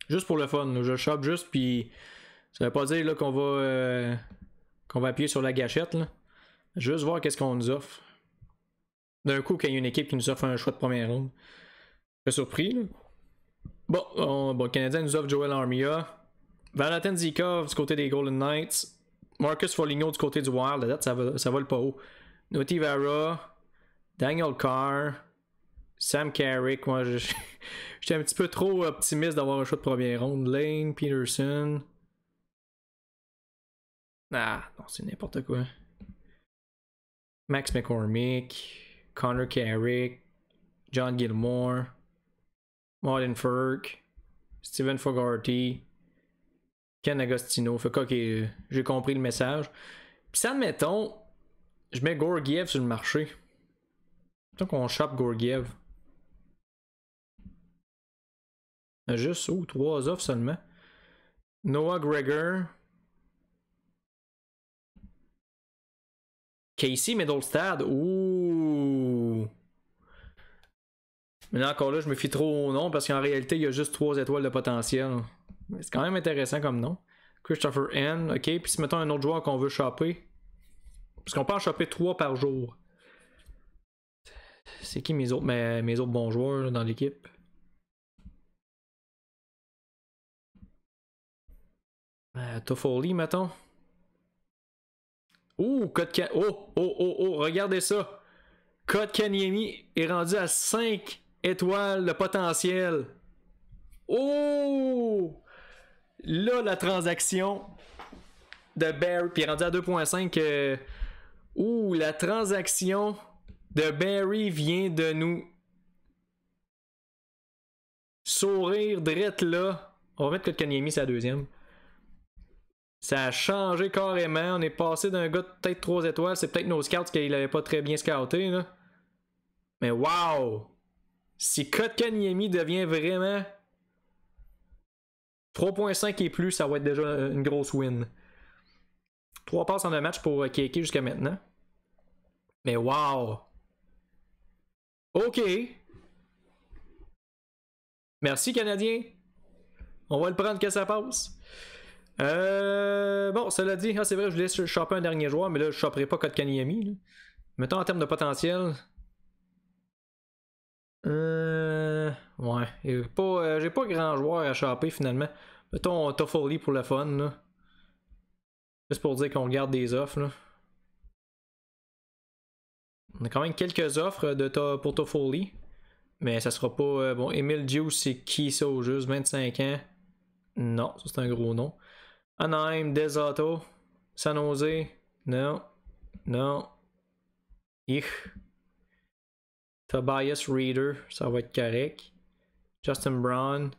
Juste pour le fun, là. Je chope juste, puis ça veut pas dire là, qu'on va appuyer sur la gâchette. Là. Juste voir qu'est-ce qu'on nous offre. D'un coup, quand il y a une équipe qui nous offre un choix de première ronde. Je suis surpris. Là. Bon, le Canadien nous offre Joel Armia. Valentin Zikov du côté des Golden Knights. Marcus Foligno du côté du Wild. La date, ça vole pas haut. Noti Vara. Daniel Carr. Sam Carrick. Moi, j'étais un petit peu trop optimiste d'avoir un choix de première ronde. Lane Peterson. Ah, non, c'est n'importe quoi. Max McCormick. Connor Carrick. John Gilmore. Martin Ferk. Steven Fogarty. Ken Agostino. Fait que, ok, j'ai compris le message. Puis ça, admettons, je mets Gorgiev sur le marché. Donc on chope Gorgiev. Juste, 3 offres seulement. Noah Gregor. Casey Middlestad. Ouh. Mais là, encore là, je me fie trop au nom parce qu'en réalité, il y a juste 3 étoiles de potentiel. C'est quand même intéressant comme nom. Christopher N. Ok, puis si mettons un autre joueur qu'on veut choper. Parce qu'on peut en choper 3 par jour. C'est qui mes autres bons joueurs là, dans l'équipe? Toffoli, mettons. Oh, regardez ça. Kotkaniemi est rendu à 5 étoiles de potentiel. Oh! Là, la transaction de Barry, puis il est rendu à 2.5. La transaction de Barry vient de nous sourire drette là. On va mettre Kotkaniemi, c'est la deuxième. Ça a changé carrément. On est passé d'un gars de peut-être 3 étoiles. C'est peut-être nos scouts qu'il avait pas très bien scouté, là. Mais wow! Si Kotkaniemi devient vraiment 3.5 et plus, ça va être déjà une grosse win. 3 passes en un match pour Keke jusqu'à maintenant. Mais wow! OK. Merci, Canadien. On va le prendre que ça passe. Bon, cela dit, c'est vrai, je voulais choper un dernier joueur, mais là, je choperai pas Kotkaniemi. Mettons en termes de potentiel. Ouais. J'ai pas grand joueur à choper finalement. Mettons Toffoli pour le fun. Là. Juste pour dire qu'on regarde des offres. Là. On a quand même quelques offres pour Toffoli. Mais ça sera pas. Bon, Emile Juice, c'est qui ça au juste 25 ans? Non, ça c'est un gros nom. Anaheim, Desato, San Jose, non, non. Tobias Reader, ça va être correct. Justin Brown,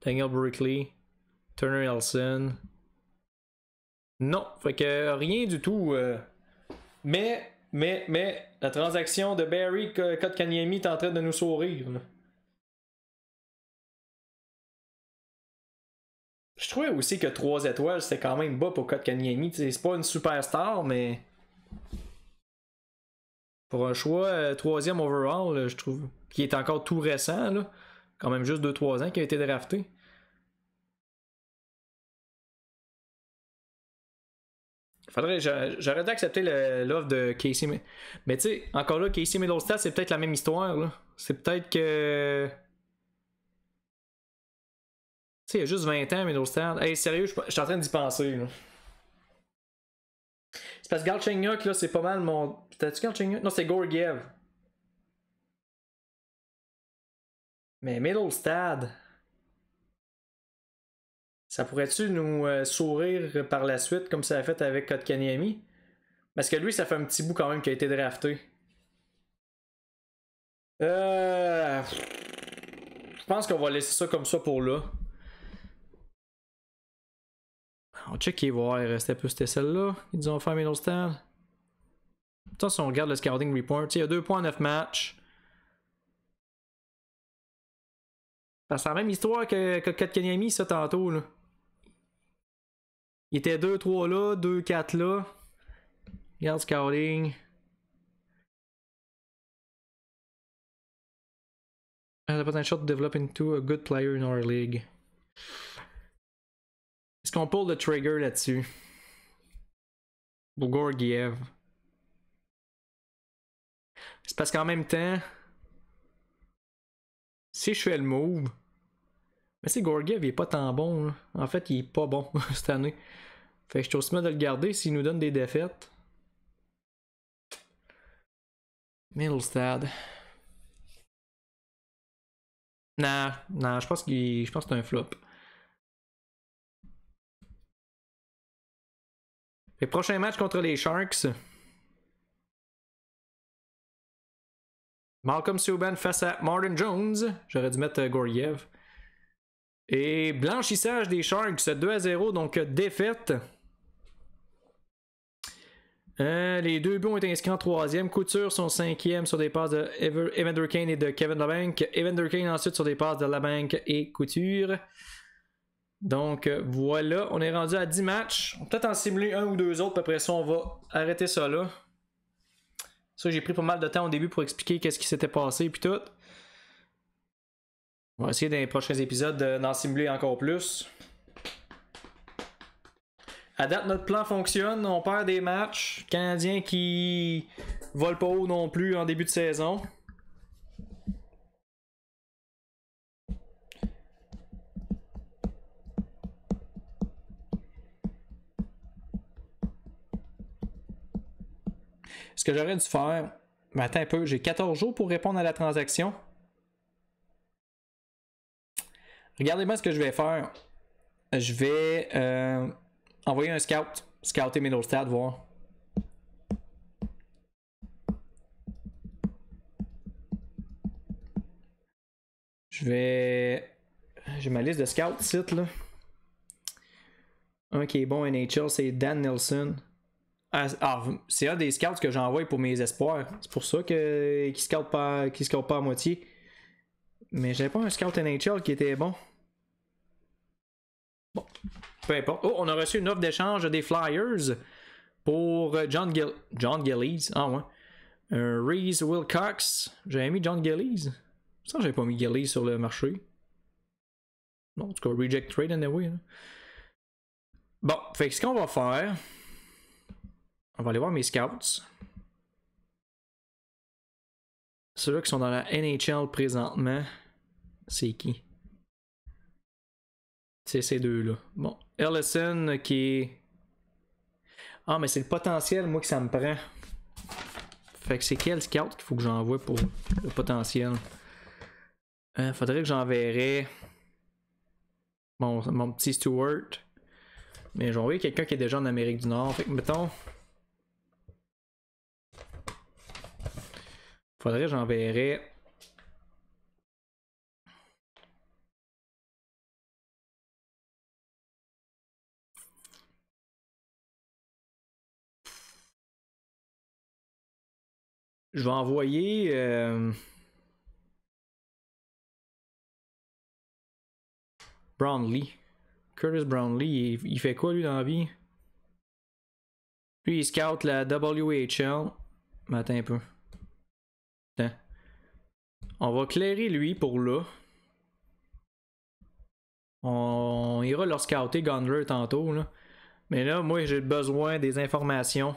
Daniel Brickley, Turner Elson. Non, fait que rien du tout. Mais, la transaction de Barry Kotkaniemi est en train de nous sourire. Là. Je trouvais aussi que 3 étoiles, c'était quand même bas pour Kotkaniemi. C'est pas une superstar, mais pour un choix 3e overall, là, je trouve, qui est encore tout récent, là, quand même juste 2-3 ans qu'il a été drafté. J'aurais dû accepter l'offre de Casey. Mais tu sais, encore là, Casey Middlestad, c'est peut-être la même histoire. Là. C'est peut-être que. Tu sais, il y a juste 20 ans, Middlestad. Hey, sérieux, je suis en train d'y penser. Là. C'est parce que Galchenyuk, là, c'est pas mal mon. T'as-tu Galchenyuk? Non, c'est Gorgiev. Mais Middlestad. Ça pourrait-tu nous sourire par la suite comme ça a fait avec Kotkaniemi? Parce que lui, ça fait un petit bout quand même qu'il a été drafté. Je pense qu'on va laisser ça comme ça pour là. On check et voir. C'était celle-là. Ils ont fait Middlestad. Putain, si on regarde le scouting report, il y a 2 points en 9 matchs. C'est la même histoire que Kotkaniemi, ça, tantôt. Là. Il était 2-3 là, 2-4 là. Regarde scouting. Has the potential to develop into a good player in our league. Est-ce qu'on pull le trigger là-dessus? Pour Gorgiev. C'est parce qu'en même temps, si je fais le move, mais c'est Gorgiev, il est pas tant bon. Là. En fait, il est pas bon cette année. Fait que je suis aussi mal de le garder s'il nous donne des défaites. Middlestad. Non, je pense que c'est un flop. Les prochains matchs contre les Sharks. Malcolm Subban face à Martin Jones. J'aurais dû mettre Gorgiev. Et blanchissage des Sharks 2-0, donc défaite. Les 2 buts ont été inscrits en 3e. Couture son 5e sur des passes de Evander Kane et de Kevin Labanc. Evander Kane ensuite sur des passes de Labanc et Couture. Donc voilà, on est rendu à 10 matchs. On va peut-être en simuler un ou deux autres, puis après ça, on va arrêter ça là. Ça, j'ai pris pas mal de temps au début pour expliquer qu'est-ce qui s'était passé puis tout. On va essayer dans les prochains épisodes d'en simuler encore plus. À date, notre plan fonctionne. On perd des matchs. Canadiens qui volent pas haut non plus en début de saison. Ce que j'aurais dû faire... Mais attends un peu, j'ai 14 jours pour répondre à la transaction. Regardez bien ce que je vais faire. Je vais envoyer un scout. Scouter Middlestad, voir. J'ai ma liste de scouts site là. Un qui est bon NHL, c'est Dan Nelson. C'est un des scouts que j'envoie pour mes espoirs. C'est pour ça qu'il scout pas à moitié. Mais j'avais pas un scout NHL qui était bon. Bon, peu importe. Oh, on a reçu une offre d'échange des Flyers pour John Gillies. Ah ouais. Reese Wilcox. J'avais mis John Gillies. Ça, j'avais pas mis Gillies sur le marché. Non, en tout cas, reject trade anyway. Hein. Bon, fait que ce qu'on va faire, on va aller voir mes scouts. Ceux-là qui sont dans la NHL présentement, c'est qui? C'est ces deux-là. Bon, Ellison qui est... Ah, mais c'est le potentiel, moi, que ça me prend. Fait que c'est quel scout qu'il faut que j'envoie pour le potentiel? Faudrait que j'enverrais mon petit Stewart. Mais j'ai envoyé quelqu'un qui est déjà en Amérique du Nord. Fait que, mettons... Faudrait que j'enverrais... Je vais envoyer... Brownlee. Curtis Brownlee, il fait quoi lui dans la vie? Lui, il scout la WHL. Mais attends un peu. Attends. On va clairer lui pour là. On ira leur scouter Gondler tantôt. Là. Mais là, moi, j'ai besoin des informations.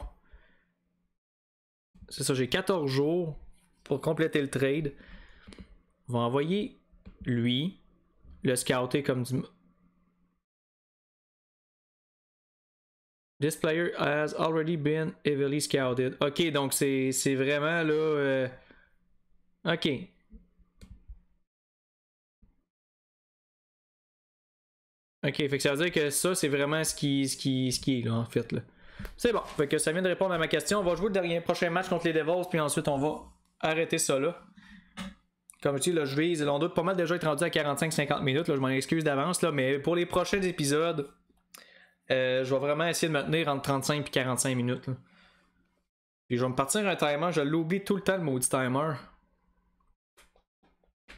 C'est ça, j'ai 14 jours pour compléter le trade. On va envoyer lui, le scouter comme du... This player has already been heavily scouted. Ok, donc c'est vraiment là... Ok. Ok, fait que ça veut dire que ça, c'est vraiment ce qui est là, en fait. Là. C'est bon, fait que ça vient de répondre à ma question. On va jouer le dernier prochain match contre les Devils, puis ensuite on va arrêter ça là. Comme je dis, là, je vise. Là, on doit pas mal déjà être rendu à 45-50 minutes. Là, je m'en excuse d'avance, là, mais pour les prochains épisodes, je vais vraiment essayer de me tenir entre 35 et 45 minutes. Là. Puis je vais me partir un timer. Je l'oublie tout le temps, le maudit timer.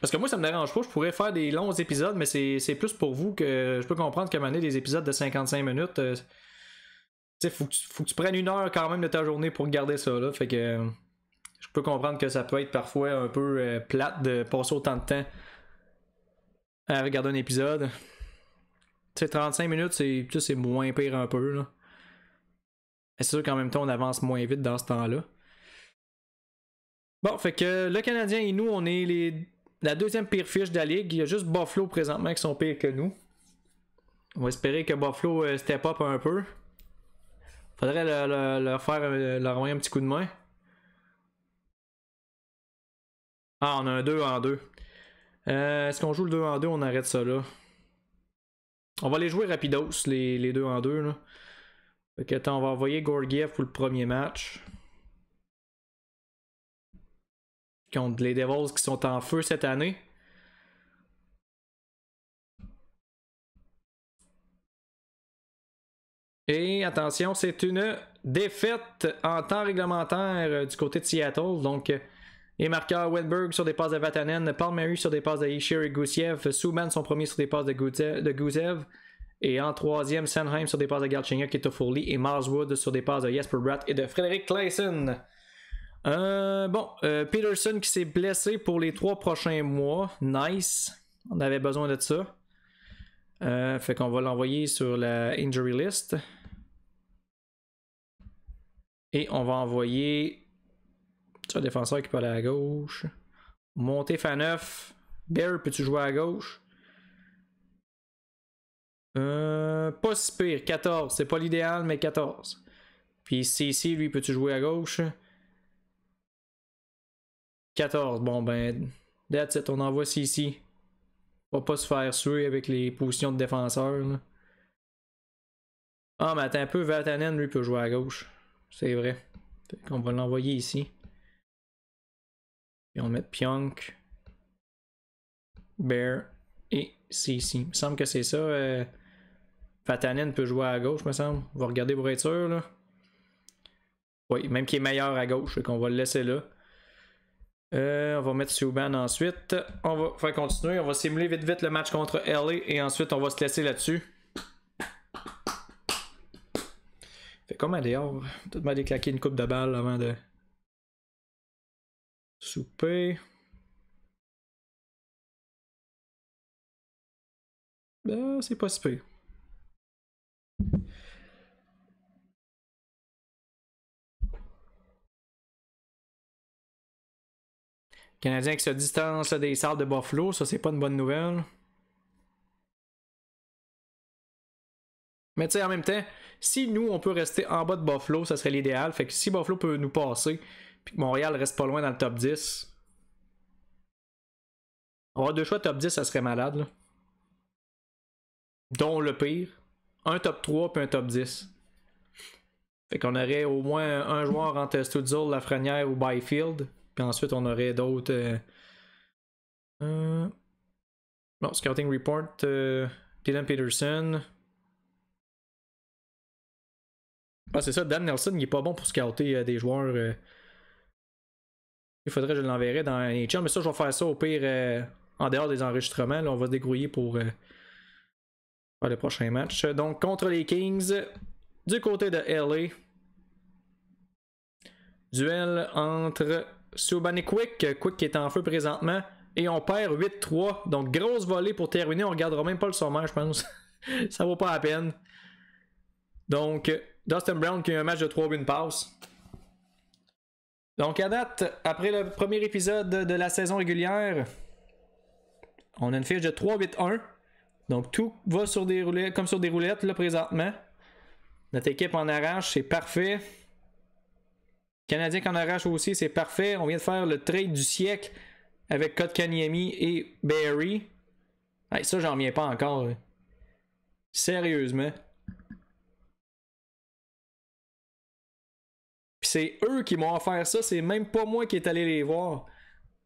Parce que moi, ça me dérange pas. Je pourrais faire des longs épisodes, mais c'est plus pour vous que je peux comprendre qu'à un moment donné, des épisodes de 55 minutes, tu sais, faut que tu prennes une heure quand même de ta journée pour regarder ça. Là. Fait que je peux comprendre que ça peut être parfois un peu plate de passer autant de temps à regarder un épisode. Tu sais, 35 minutes, c'est moins pire un peu. Là. C'est sûr qu'en même temps, on avance moins vite dans ce temps-là. Bon, fait que le Canadien et nous, on est la deuxième pire fiche de la ligue. Il y a juste Buffalo présentement qui sont pires que nous. On va espérer que Buffalo step up un peu. Faudrait leur envoyer un petit coup de main. Ah, on a un 2 en 2. Est-ce qu'on joue le 2 en 2? On arrête ça là. On va les jouer rapidos, les 2 en 2. Là. Fait que, attends, on va envoyer Georgiev pour le premier match. Contre les Devils qui sont en feu cette année. Et attention, c'est une défaite en temps réglementaire du côté de Seattle. Donc, les marqueurs Wedberg sur des passes de Vatanen, Palmieri sur des passes de Ishir et Goussiev, Souban son premier sur des passes de Gusev. Et en troisième, Sanheim sur des passes de Galchenyuk et Toffoli. Et Marswood sur des passes de Jesper Bratt et de Frédéric Claesson. Peterson qui s'est blessé pour les 3 prochains mois. Nice. On avait besoin de ça. Fait qu'on va l'envoyer sur la injury list. Et on va envoyer un défenseur qui peut aller à gauche. Monter Faneuf. Bear, peux-tu jouer à gauche? Pas si pire. 14. C'est pas l'idéal, mais 14. Puis CC, lui, peux-tu jouer à gauche? 14. Bon, ben, that's it. On envoie CC. On va pas se faire suer avec les positions de défenseurs. Là. Ah, mais attends un peu. Vatanen, lui, peut jouer à gauche. C'est vrai. On va l'envoyer ici. Et on va mettre Pionk, Bear et CC. Il me semble que c'est ça. Vatanen peut jouer à gauche, me semble. On va regarder pour être sûr. Là. Oui, même qu'il est meilleur à gauche. Donc on va le laisser là. On va mettre Subban ensuite. On va faire continuer. On va simuler vite vite le match contre LA et ensuite on va se laisser là-dessus. Fait comme d'ailleurs, tout le monde a claqué une coupe de balle avant de souper. C'est pas si pire. Canadien qui se distance des Sabres de Buffalo, ça c'est pas une bonne nouvelle. Mais tu sais, en même temps, si nous on peut rester en bas de Buffalo, ça serait l'idéal. Fait que si Buffalo peut nous passer, puis que Montréal reste pas loin dans le top 10, avoir 2 choix top 10, ça serait malade. Là. Dont le pire, un top 3 puis un top 10. Fait qu'on aurait au moins un joueur entre Stützle, Lafrenière ou Byfield. Puis ensuite, on aurait d'autres. Non, Scouting Report, Dylan Peterson. Ah, c'est ça, Dan Nelson, il est pas bon pour scouter des joueurs. Il faudrait que je l'enverrais dans NHL, mais ça, je vais faire ça au pire en dehors des enregistrements. Là, on va se débrouiller pour faire le prochain match. Donc, contre les Kings, du côté de LA, duel entre Subban et Quick. Quick qui est en feu présentement. Et on perd 8-3. Donc, grosse volée pour terminer. On regardera même pas le sommaire, je pense. Ça vaut pas la peine. Donc, Dustin Brown qui a un match de 3 buts de passe. Donc, à date, après le premier épisode de la saison régulière, on a une fiche de 3-8-1. Donc, tout va sur des roulettes, comme sur des roulettes, là, présentement. Notre équipe en arrache, c'est parfait. Canadien qui en arrache aussi, c'est parfait. On vient de faire le trade du siècle avec Kotkaniemi et Barry. Hey, ça, j'en reviens pas encore. Là. Sérieusement. Puis c'est eux qui m'ont offert ça, c'est même pas moi qui est allé les voir.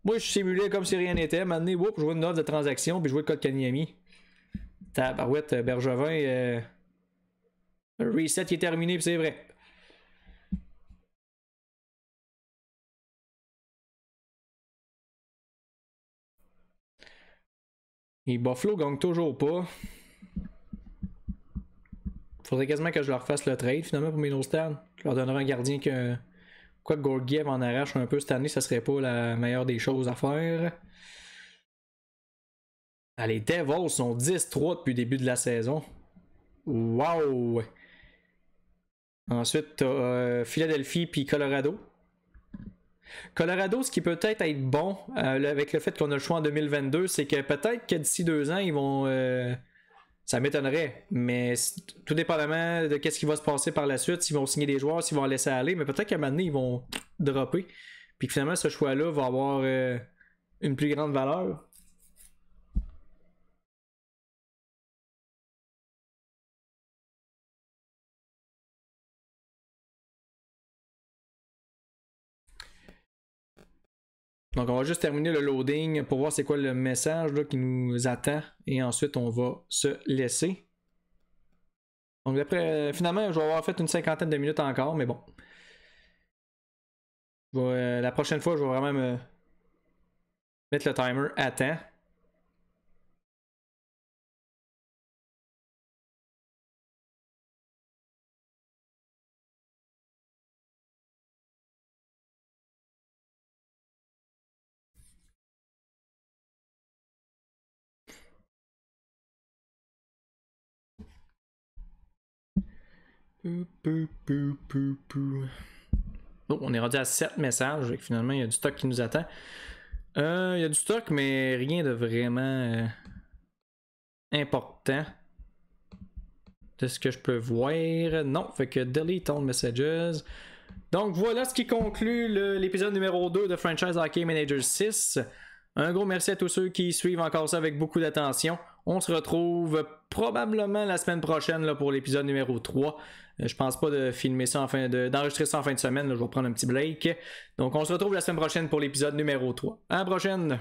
Moi, je simulais comme si rien n'était. Maintenant, whoop, je vois une offre de transaction, puis je vois le Kotkaniemi. Tabarouette, Bergevin. Le reset qui est terminé, puis c'est vrai. Et Buffalo gagne toujours pas. Faudrait quasiment que je leur fasse le trade finalement pour Middlestan. Je leur donnerai un gardien que. Quoi que Gorgiev en arrache un peu cette année, ça serait pas la meilleure des choses à faire. Ah, les Devils sont 10-3 depuis le début de la saison. Wow! Ensuite, t'as Philadelphie puis Colorado. Colorado, ce qui peut être bon avec le fait qu'on a le choix en 2022, c'est que peut-être que d'ici 2 ans, ils vont. Ça m'étonnerait, mais tout dépendamment de ce qui va se passer par la suite, s'ils vont signer des joueurs, s'ils vont laisser aller, mais peut-être qu'à un moment donné, ils vont dropper. Puis que finalement, ce choix-là va avoir une plus grande valeur. Donc, on va juste terminer le loading pour voir c'est quoi le message là, qui nous attend. Et ensuite, on va se laisser. Donc, après, finalement, je vais avoir fait une 50aine de minutes encore, mais bon. La prochaine fois, je vais vraiment me mettre le timer à temps. Oh, on est rendu à 7 messages et finalement il y a du stock qui nous attend. Il y a du stock, mais rien de vraiment important de ce que je peux voir. Non, fait que delete all messages. Donc voilà ce qui conclut l'épisode numéro 2 de Franchise Hockey Manager 6. Un gros merci à tous ceux qui suivent encore ça avec beaucoup d'attention. On se retrouve probablement la semaine prochaine là, pour l'épisode numéro 3. Je pense pas de filmer ça d'enregistrer ça en fin de semaine. Là, je vais prendre un petit break. Donc on se retrouve la semaine prochaine pour l'épisode numéro 3. À la prochaine!